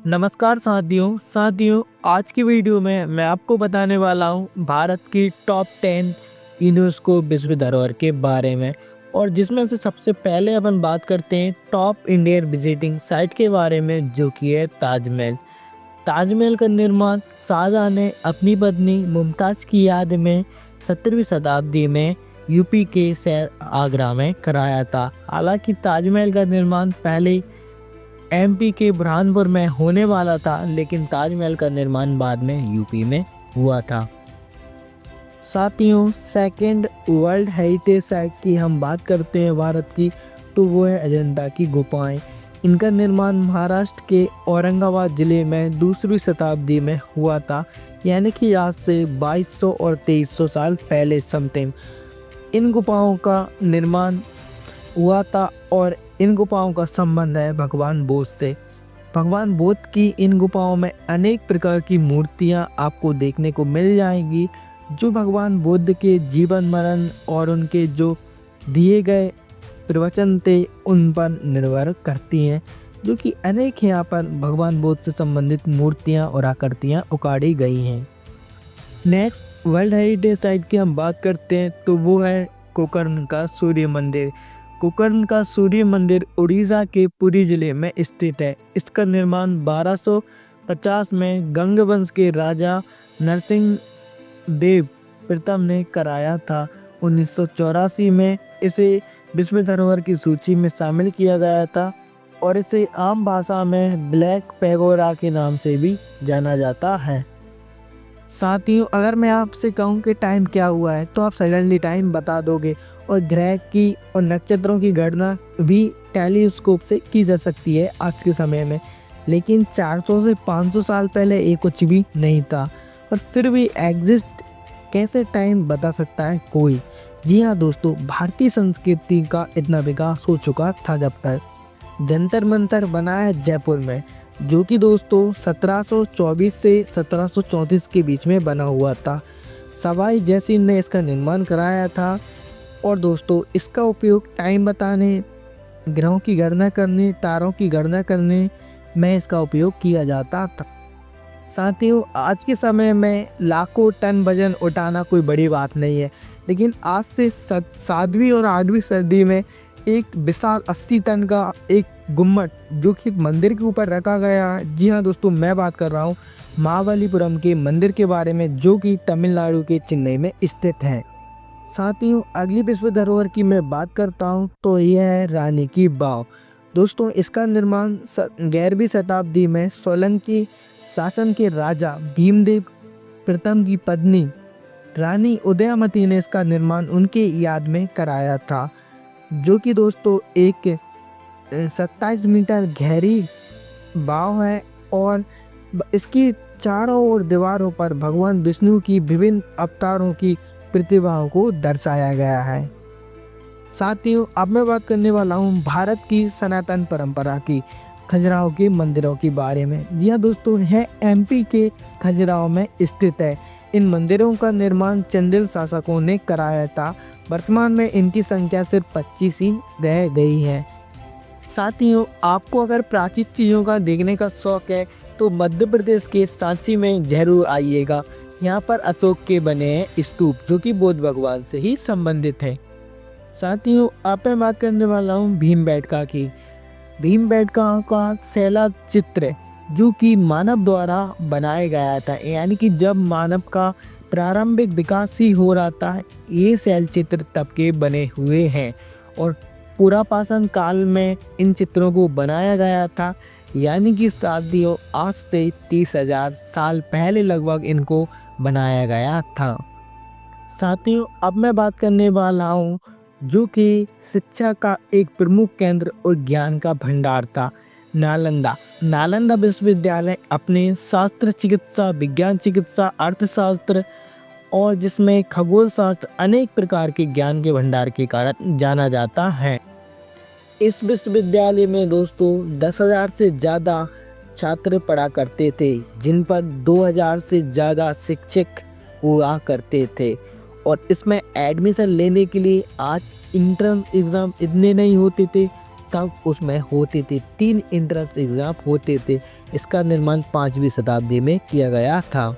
नमस्कार साथियों आज की वीडियो में मैं आपको बताने वाला हूँ भारत की टॉप 10 यूनेस्को विश्व धरोहर के बारे में। और जिसमें से सबसे पहले अपन बात करते हैं टॉप इंडियन विजिटिंग साइट के बारे में, जो कि है ताजमहल। ताजमहल का निर्माण शाहजहां ने अपनी पत्नी मुमताज़ की याद में 17वीं शताब्दी में यूपी के शहर आगरा में कराया था। हालांकि ताजमहल का निर्माण पहले एमपी के बुरहानपुर में होने वाला था, लेकिन ताजमहल का निर्माण बाद में यूपी में हुआ था। साथियों, सेकंड वर्ल्ड हेरिटेज साइट की हम बात करते हैं भारत की, तो वो है अजंता की गुफाएं। इनका निर्माण महाराष्ट्र के औरंगाबाद जिले में 2वीं शताब्दी में हुआ था, यानी कि आज से 2200 और 2300 साल पहले समथिंग इन गुफाओं का निर्माण हुआ था। और इन गुफाओं का संबंध है भगवान बुद्ध से। भगवान बुद्ध की इन गुफाओं में अनेक प्रकार की मूर्तियां आपको देखने को मिल जाएंगी, जो भगवान बुद्ध के जीवन मरण और उनके जो दिए गए प्रवचन थे उन पर निर्भर करती हैं, जो कि अनेक यहाँ पर भगवान बुद्ध से संबंधित मूर्तियां और आकृतियां उकाड़ी गई हैं। नेक्स्ट वर्ल्ड हेरिटेज साइट की हम बात करते हैं, तो वो है गोकर्ण का सूर्य मंदिर। गोकर्ण का सूर्य मंदिर उड़ीसा के पुरी जिले में स्थित है। इसका निर्माण 1250 में गंग वंश के राजा नरसिंह देव प्रथम ने कराया था। 1984 में इसे विश्व धरोहर की सूची में शामिल किया गया था और इसे आम भाषा में ब्लैक पैगोडा के नाम से भी जाना जाता है। साथियों, अगर मैं आपसे कहूँ कि टाइम क्या हुआ है, तो आप सडनली टाइम बता दोगे। और ग्रह की और नक्षत्रों की गणना भी टेलीस्कोप से की जा सकती है आज के समय में, लेकिन 400 से 500 साल पहले ये कुछ भी नहीं था। और फिर भी एग्जिस्ट कैसे टाइम बता सकता है कोई। जी हाँ दोस्तों, भारतीय संस्कृति का इतना विकास हो चुका था जब तक जंतर मंतर बना है जयपुर में, जो कि दोस्तों 1724 से 1734 के बीच में बना हुआ था। सवाई जयसिंह ने इसका निर्माण कराया था। और दोस्तों, इसका उपयोग टाइम बताने, ग्रहों की गणना करने, तारों की गणना करने में इसका उपयोग किया जाता था। साथियों, आज के समय में लाखों टन वजन उठाना कोई बड़ी बात नहीं है, लेकिन आज से 7वीं और 8वीं सदी में एक विशाल 80 टन का एक गुम्मट जो कि मंदिर के ऊपर रखा गया है। जी हाँ दोस्तों, मैं बात कर रहा हूँ महाबलीपुरम के मंदिर के बारे में, जो कि तमिलनाडु के चेन्नई में स्थित है। साथियों, अगली विश्व धरोहर की मैं बात करता हूं, तो यह है रानी की वाव। दोस्तों, इसका निर्माण 11वीं शताब्दी में सोलंकी शासन के राजा भीमदेव प्रथम की पत्नी रानी उदयमती ने इसका निर्माण उनके याद में कराया था, जो कि दोस्तों एक 27 मीटर गहरी वाव है। और इसकी चारों ओर दीवारों पर भगवान विष्णु की विभिन्न अवतारों की प्रतिभाओं को दर्शाया गया है। साथियों, अब मैं बात करने वाला हूँ भारत की सनातन परंपरा की खजुराहो के मंदिरों के बारे में। यह दोस्तों है एमपी के खजुराहो में स्थित है। इन मंदिरों का निर्माण चंदेल शासकों ने कराया था। वर्तमान में इनकी संख्या सिर्फ 25 ही रह गई है। साथियों, आपको अगर प्राचीन चीज़ों का देखने का शौक है, तो मध्य प्रदेश के सांची में जरूर आइएगा। यहाँ पर अशोक के बने हैं स्तूप, जो कि बुद्ध भगवान से ही संबंधित है। साथियों, आप मैं बात करने वाला हूँ भीमबेटका की। भीमबेटका का शैला चित्र, जो कि मानव द्वारा बनाया गया था, यानी कि जब मानव का प्रारंभिक विकास ही हो रहा था, ये शैल चित्र तब के बने हुए हैं। और पुरापाषाण काल में इन चित्रों को बनाया गया था, यानी कि साथियों आज से 30,000 साल पहले लगभग इनको बनाया गया था। साथियों, अब मैं बात करने वाला हूँ जो कि शिक्षा का एक प्रमुख केंद्र और ज्ञान का भंडार था, नालंदा विश्वविद्यालय अपने शास्त्र, चिकित्सा, विज्ञान चिकित्सा, अर्थशास्त्र और जिसमें खगोल शास्त्र अनेक प्रकार के ज्ञान के भंडार के कारण जाना जाता है। इस विश्वविद्यालय में दोस्तों 10,000 से ज़्यादा छात्र पढ़ा करते थे, जिन पर 2,000 से ज़्यादा शिक्षक हुआ करते थे। और इसमें एडमिशन लेने के लिए आज इंट्रेंस एग्ज़ाम इतने नहीं होते थे, तब उसमें होते थे 3 एंट्रेंस एग्ज़ाम होते थे। इसका निर्माण 5वीं शताब्दी में किया गया था।